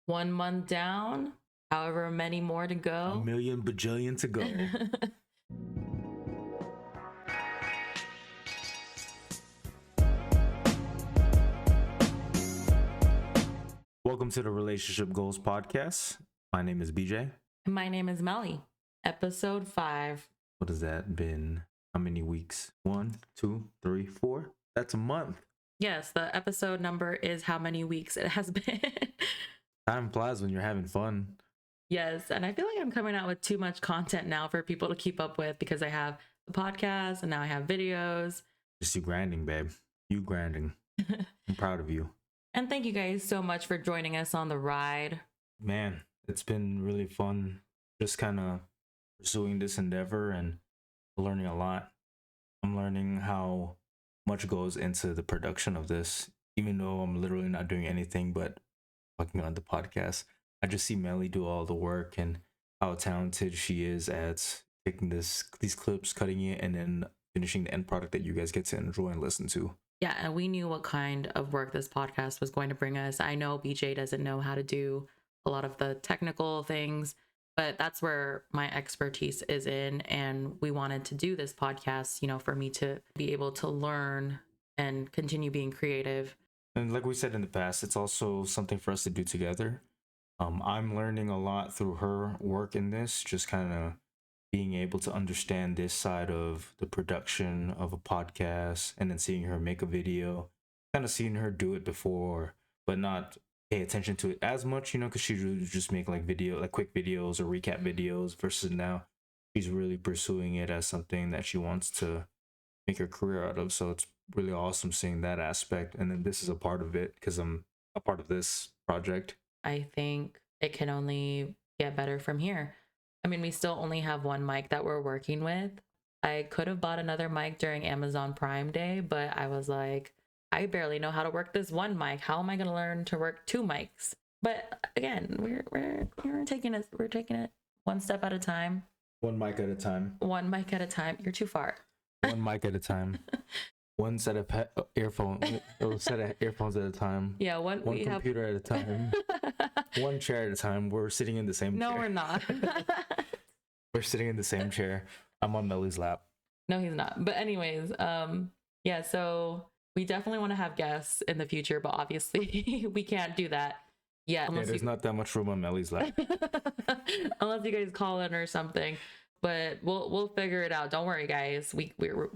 1 month down, however many more to A go. million bajillion to go. Welcome to the Relationship Goals Podcast. My name is BJ. My name is Melly. Episode 5. What has that been? How many weeks? 1, 2, 3, 4? That's a month. Yes, the episode number is how many weeks it has been. Time flies when you're having fun. Yes, and I feel like I'm coming out with too much content now for people to keep up with because I have the podcast and now I have videos. Just you grinding, babe. You grinding. I'm proud of you. And thank you guys so much for joining us on the ride. Man, it's been really fun just kind of pursuing this endeavor and learning a lot. I'm learning how much goes into the production of this, even though I'm literally not doing anything but talking on the podcast. I just see Melly do all the work and how talented she is at taking these clips, cutting it, and then finishing the end product that you guys get to enjoy and listen to. Yeah, and we knew what kind of work this podcast was going to bring us. I know BJ doesn't know how to do a lot of the technical things, but that's where my expertise is in. And we wanted to do this podcast, for me to be able to learn and continue being creative. And like we said in the past, it's also something for us to do together. I'm learning a lot through her work in this, just kind of being able to understand this side of the production of a podcast, and then seeing her make a video, kind of seeing her do it before, but not pay attention to it as much, because she would just make like quick videos or recap videos, versus now she's really pursuing it as something that she wants to make her career out of. So it's really awesome seeing that aspect. And then this is a part of it because I'm a part of this project. I think it can only get better from here. I mean, we still only have one mic that we're working with. I could have bought another mic during Amazon Prime Day, but I was like, I barely know how to work this one mic. How am I going to learn to work 2 mics? But again, we're taking it one step at a time. One mic at a time. One mic at a time. You're too far. One mic at a time. One set of earphones at a time. Yeah, one computer at a time. One chair at a time. We're sitting in the same chair. No, we're not. We're sitting in the same chair. I'm on Melly's lap. No, he's not. But anyways, yeah, so we definitely want to have guests in the future, but obviously we can't do that yet. Yeah, there's not that much room on Melly's lap. Unless you guys call in or something. But we'll figure it out. Don't worry, guys. We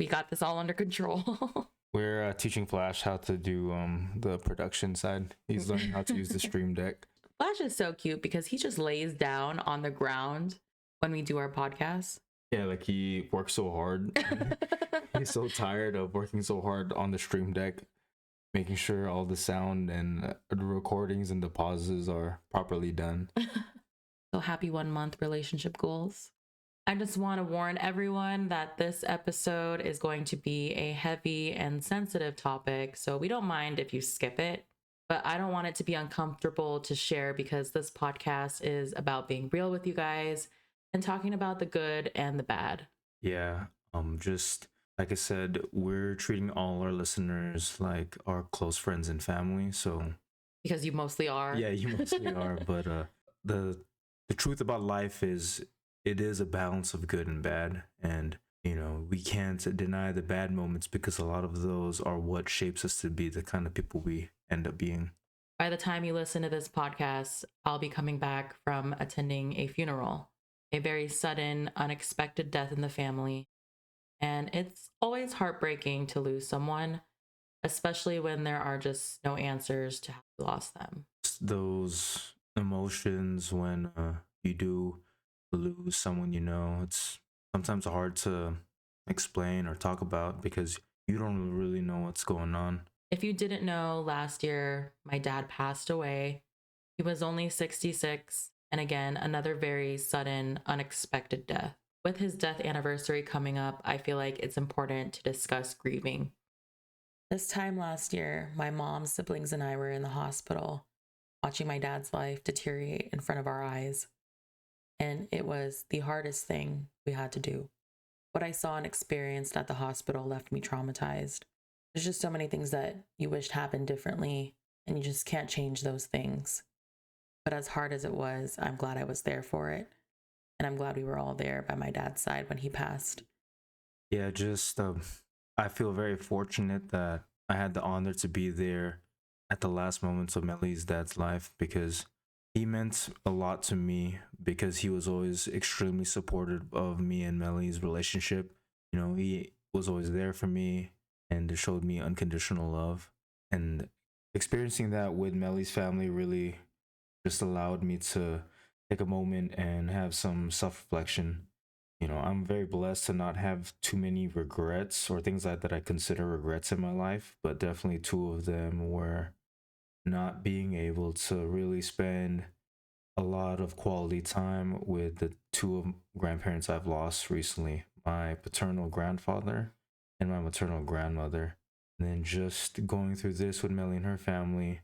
got this all under control. We're teaching Flash how to do the production side. He's learning how to use the Stream Deck. Flash is so cute because he just lays down on the ground when we do our podcast. Yeah, like he works so hard. He's so tired of working so hard on the Stream Deck, making sure all the sound and the recordings and the pauses are properly done. So happy 1 month relationship goals. I just want to warn everyone that this episode is going to be a heavy and sensitive topic, so we don't mind if you skip it, but I don't want it to be uncomfortable to share because this podcast is about being real with you guys and talking about the good and the bad. Yeah, just like I said, we're treating all our listeners like our close friends and family, so... Because you mostly are. Yeah, you mostly are, but the truth about life is... It is a balance of good and bad, and we can't deny the bad moments because a lot of those are what shapes us to be the kind of people we end up being. By the time you listen to this podcast, I'll be coming back from attending a funeral, a very sudden, unexpected death in the family, and it's always heartbreaking to lose someone, especially when there are just no answers to how you lost them. Those emotions when you do lose someone, it's sometimes hard to explain or talk about because you don't really know what's going on. If you didn't know, last year my dad passed away. He was only 66, and again, another very sudden, unexpected death. With his death anniversary coming up, I feel like it's important to discuss grieving. This time last year, my mom's siblings and I were in the hospital watching my dad's life deteriorate in front of our eyes. And it was the hardest thing we had to do. What I saw and experienced at the hospital left me traumatized. There's just so many things that you wished happened differently, and you just can't change those things. But as hard as it was, I'm glad I was there for it. And I'm glad we were all there by my dad's side when he passed. Yeah, just I feel very fortunate that I had the honor to be there at the last moments of Melly's dad's life because he meant a lot to me because he was always extremely supportive of me and Melly's relationship. You know, he was always there for me and showed me unconditional love. And experiencing that with Melly's family really just allowed me to take a moment and have some self reflection. You know, I'm very blessed to not have too many regrets or things that I consider regrets in my life, but definitely two of them were not being able to really spend a lot of quality time with the two of grandparents I've lost recently, my paternal grandfather and my maternal grandmother. And then just going through this with Melly and her family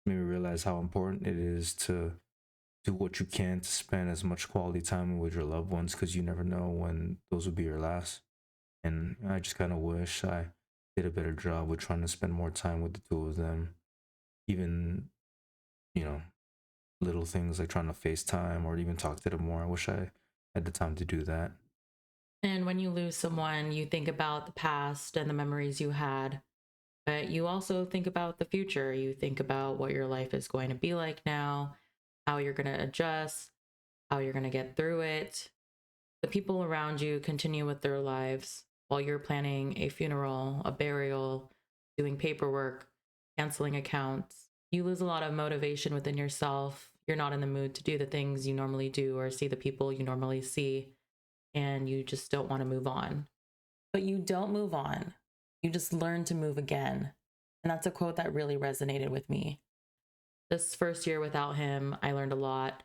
made me realize how important it is to do what you can to spend as much quality time with your loved ones because you never know when those will be your last. And I just kind of wish I did a better job with trying to spend more time with the two of them. Even, you know, little things like trying to FaceTime or even talk to them more. I wish I had the time to do that. And when you lose someone, you think about the past and the memories you had, but you also think about the future. You think about what your life is going to be like now, how you're going to adjust, how you're going to get through it. The people around you continue with their lives while you're planning a funeral, a burial, doing paperwork, canceling accounts. You lose a lot of motivation within yourself. You're not in the mood to do the things you normally do or see the people you normally see, and you just don't want to move on. But you don't move on. You just learn to move again. And that's a quote that really resonated with me. This first year without him, I learned a lot.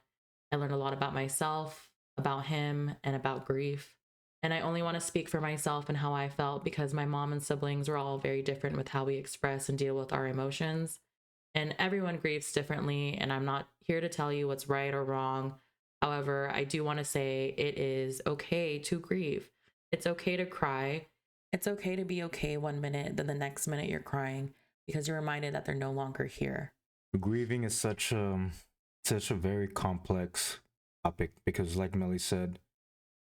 I learned a lot about myself, about him, and about grief. And I only want to speak for myself and how I felt because my mom and siblings were all very different with how we express and deal with our emotions. And everyone grieves differently. And I'm not here to tell you what's right or wrong. However, I do want to say it is okay to grieve. It's okay to cry. It's okay to be okay 1 minute, then the next minute you're crying because you're reminded that they're no longer here. Grieving is such a very complex topic because like Melly said,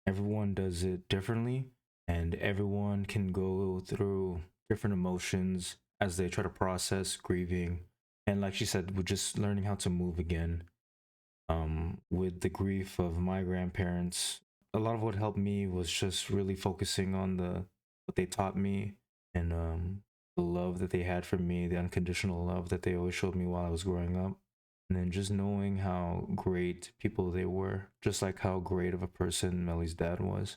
everyone does it differently and everyone can go through different emotions as they try to process grieving. And like she said, we're just learning how to move again. With the grief of my grandparents, a lot of what helped me was just really focusing on the what they taught me and the love that they had for me, the unconditional love that they always showed me while I was growing up. And then just knowing how great people they were, just like how great of a person Melly's dad was.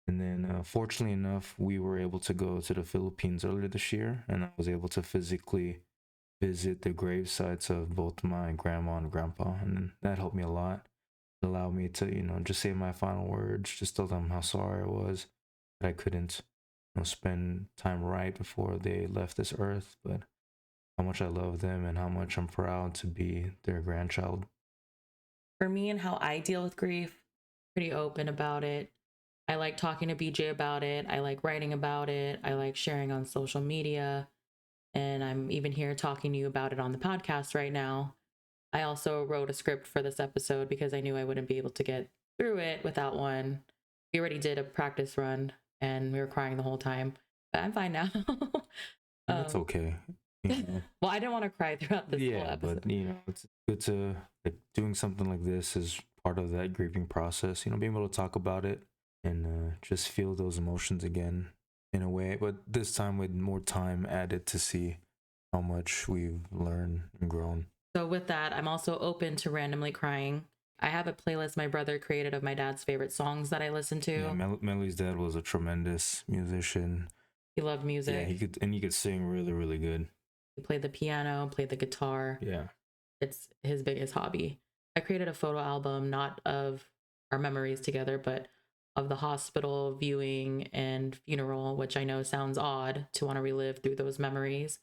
And then, fortunately enough, we were able to go to the Philippines earlier this year, and I was able to physically visit the grave sites of both my grandma and grandpa, and that helped me a lot. It allowed me to, just say my final words, just tell them how sorry I was that I couldn't, spend time right before they left this earth, but how much I love them and how much I'm proud to be their grandchild. For me and how I deal with grief, pretty open about it. I like talking to BJ about it. I like writing about it. I like sharing on social media. And I'm even here talking to you about it on the podcast right now. I also wrote a script for this episode because I knew I wouldn't be able to get through it without one. We already did a practice run and we were crying the whole time, but I'm fine now. That's um, okay. well, I didn't want to cry throughout this whole Yeah, episode. but it's good to like doing something like this is part of that grieving process. Being able to talk about it and just feel those emotions again in a way, but this time with more time added to see how much we've learned and grown. So, with that, I'm also open to randomly crying. I have a playlist my brother created of my dad's favorite songs that I listen Yeah, to. Melly's dad was a tremendous musician. He loved Yeah, music. he could sing really, really good. He played the piano, played the guitar. Yeah. It's his biggest hobby. I created a photo album, not of our memories together, but of the hospital viewing and funeral, which I know sounds odd to want to relive through those memories,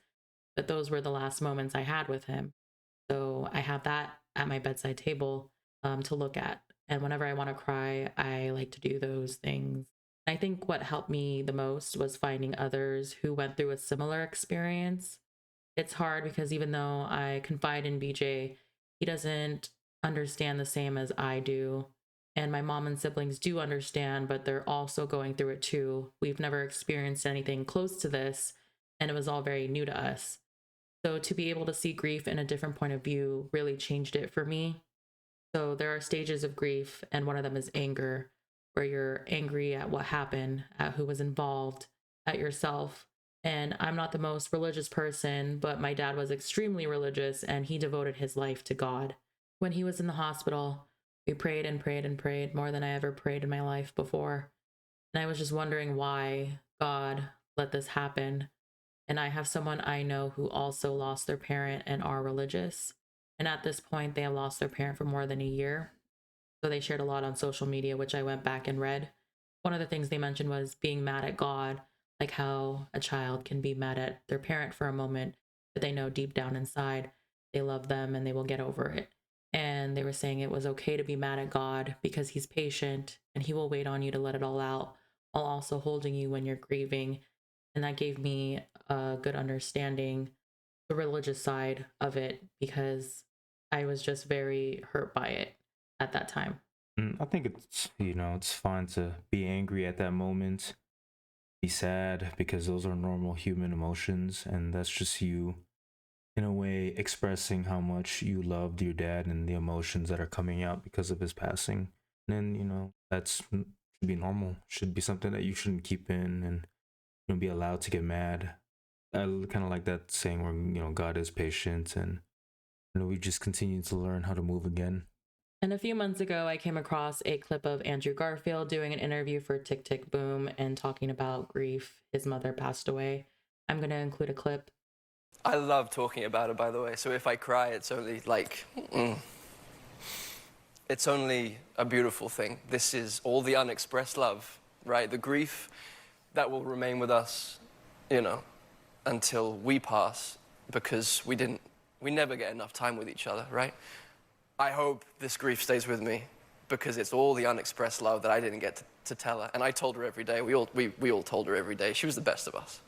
but those were the last moments I had with him. So I have that at my bedside table to look at. And whenever I want to cry, I like to do those things. I think what helped me the most was finding others who went through a similar experience. It's hard because even though I confide in BJ, he doesn't understand the same as I do. And my mom and siblings do understand, but they're also going through it too. We've never experienced anything close to this, and it was all very new to us. So to be able to see grief in a different point of view really changed it for me. So there are stages of grief, and one of them is anger, where you're angry at what happened, at who was involved, at yourself. And I'm not the most religious person, but my dad was extremely religious and he devoted his life to God. When he was in the hospital, we prayed and prayed and prayed more than I ever prayed in my life before. And I was just wondering why God let this happen. And I have someone I know who also lost their parent and are religious. And at this point, they have lost their parent for more than a year. So they shared a lot on social media, which I went back and read. One of the things they mentioned was being mad at God, like how a child can be mad at their parent for a moment, but they know deep down inside they love them and they will get over it. And they were saying it was okay to be mad at God because he's patient and he will wait on you to let it all out while also holding you when you're grieving. And that gave me a good understanding the religious side of it because I was just very hurt by it at that time. I think it's, it's fine to be angry at that moment, be sad, because those are normal human emotions, and that's just you, in a way, expressing how much you loved your dad and the emotions that are coming out because of his passing. And then, that's should be normal, should be something that you shouldn't keep in and be allowed to get mad. I kind of like that saying where, God is patient, and we just continue to learn how to move again. And a few months ago, I came across a clip of Andrew Garfield doing an interview for Tick Tick Boom and talking about grief. His mother passed away. I'm going to include a clip. I love talking about it, by the way. So if I cry, it's only like, it's only a beautiful thing. This is all the unexpressed love, right? The grief that will remain with us, until we pass, because we never get enough time with each other, right? I hope this grief stays with me because it's all the unexpressed love that I didn't get to tell her. And I told her every day. We all told her every day. She was the best of us.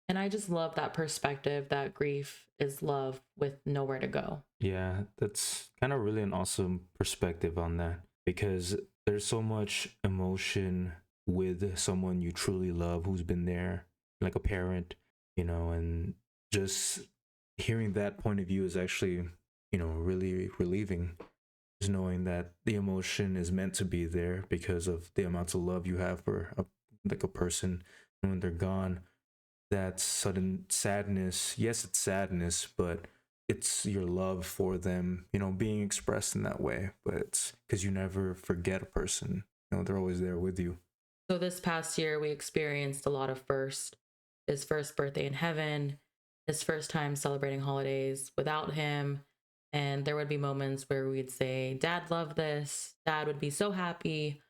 And I just love that perspective that grief is love with nowhere to go. Yeah, that's kind of really an awesome perspective on that, because there's so much emotion with someone you truly love who's been there, like a parent, and just hearing that point of view is actually, really relieving. Just knowing that the emotion is meant to be there because of the amounts of love you have for a person, and when they're gone, that sudden sadness, yes, it's sadness, but it's your love for them, being expressed in that way. But it's because you never forget a person, they're always there with you. So this past year, we experienced a lot of first. His first birthday in heaven, his first time celebrating holidays without him. And there would be moments where we'd say, Dad loved this. Dad would be so happy.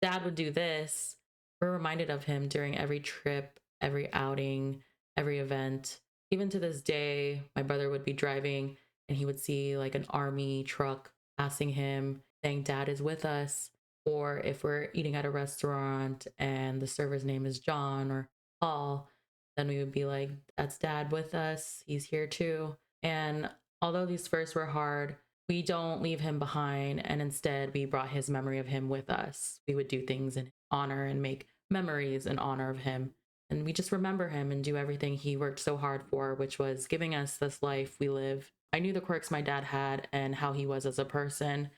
Dad would do this. We're reminded of him during every trip, every outing, every event. Even to this day, my brother would be driving and he would see like an army truck passing him saying, Dad is with us. Or if we're eating at a restaurant and the server's name is John or Paul, then we would be like, that's Dad with us. He's here too. And although these firsts were hard, we don't leave him behind. And instead, we brought his memory of him with us. We would do things in honor and make memories in honor of him. And we just remember him and do everything he worked so hard for, which was giving us this life we live. I knew the quirks my dad had and how he was as a person,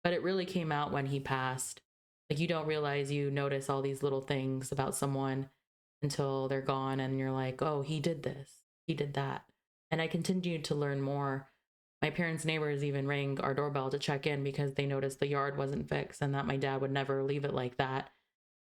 but it really came out when he passed. Like, you don't realize you notice all these little things about someone until they're gone and you're like, oh, he did this, he did that. And I continued to learn more. My parents' neighbors even rang our doorbell to check in because they noticed the yard wasn't fixed and that my dad would never leave it like that.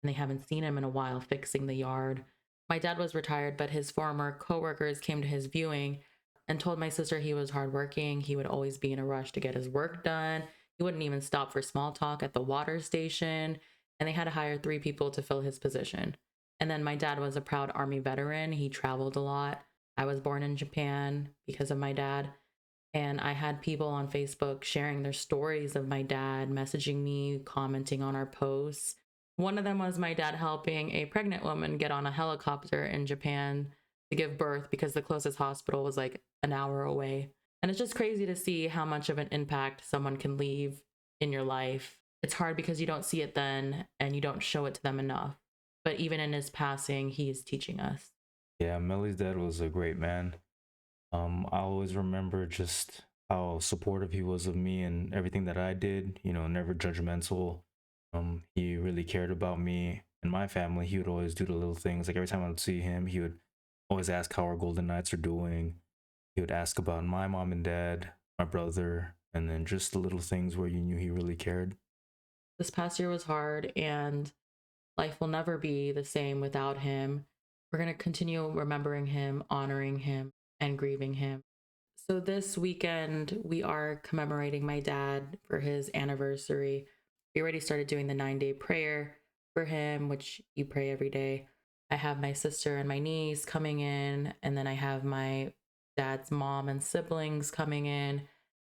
And they haven't seen him in a while fixing the yard. My dad was retired, but his former coworkers came to his viewing and told my sister he was hardworking. He would always be in a rush to get his work done. He wouldn't even stop for small talk at the water station. And they had to hire 3 people to fill his position. And then my dad was a proud Army veteran. He traveled a lot. I was born in Japan because of my dad. And I had people on Facebook sharing their stories of my dad, messaging me, commenting on our posts. One of them was my dad helping a pregnant woman get on a helicopter in Japan to give birth because the closest hospital was like an hour away. And it's just crazy to see how much of an impact someone can leave in your life. It's hard because you don't see it then and you don't show it to them enough. But even in his passing, he is teaching us. Yeah, Melly's dad was a great man. I always remember just how supportive he was of me and everything that I did, you know, never judgmental. He really cared about me and my family. He would always do the little things. Like every time I would see him, he would always ask how our Golden Knights are doing. He would ask about my mom and dad, my brother, and then just the little things where you knew he really cared. This past year was hard, and life will never be the same without him. We're going to continue remembering him, honoring him, and grieving him. So, this weekend, we are commemorating my dad for his anniversary. We already started doing the 9-day prayer for him, which you pray every day. I have my sister and my niece coming in, and then I have my dad's mom and siblings coming in.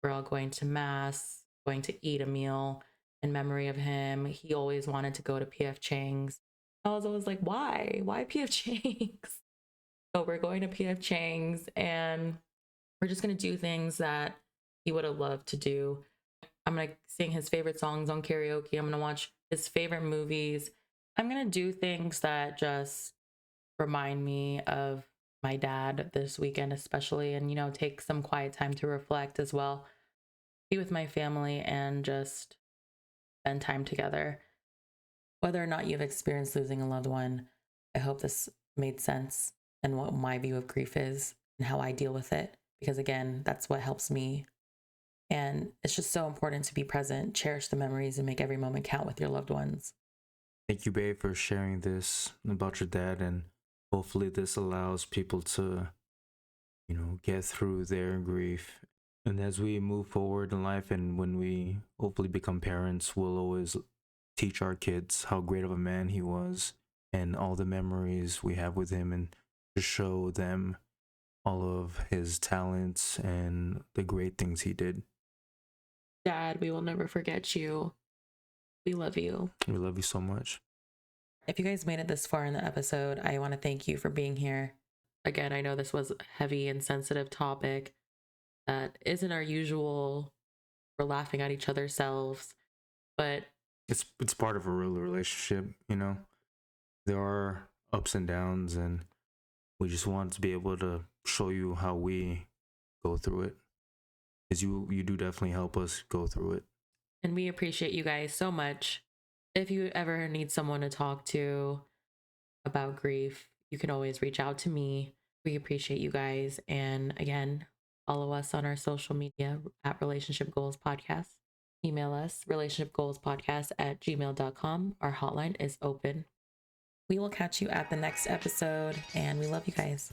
We're all going to mass, going to eat a meal in memory of him. He always wanted to go to PF Chang's. I was always like, why? Why PF Chang's? So we're going to PF Chang's and we're just going to do things that he would have loved to do. I'm going to sing his favorite songs on karaoke. I'm going to watch his favorite movies. I'm going to do things that just remind me of my dad this weekend, especially, and, take some quiet time to reflect as well, be with my family, and just spend time together. Whether or not you've experienced losing a loved one, I hope this made sense and what my view of grief is and how I deal with it. Because again, that's what helps me. And it's just so important to be present, cherish the memories, and make every moment count with your loved ones. Thank you, babe, for sharing this about your dad, and hopefully this allows people to, get through their grief. And as we move forward in life and when we hopefully become parents, we'll always teach our kids how great of a man he was and all the memories we have with him, and to show them all of his talents and the great things he did. Dad, we will never forget you. We love you. We love you so much. If you guys made it this far in the episode, I want to thank you for being here. Again, I know this was a heavy and sensitive topic that isn't our usual. We're laughing at each other's selves, but It's part of a real relationship, There are ups and downs, and we just want to be able to show you how we go through it. Because you do definitely help us go through it. and we appreciate you guys so much. If you ever need someone to talk to about grief, you can always reach out to me. We appreciate you guys. And again, follow us on our social media at Relationship Goals Podcast. Email us relationshipgoalspodcast@gmail.com. Our hotline is open. We will catch you at the next episode, and we love you guys.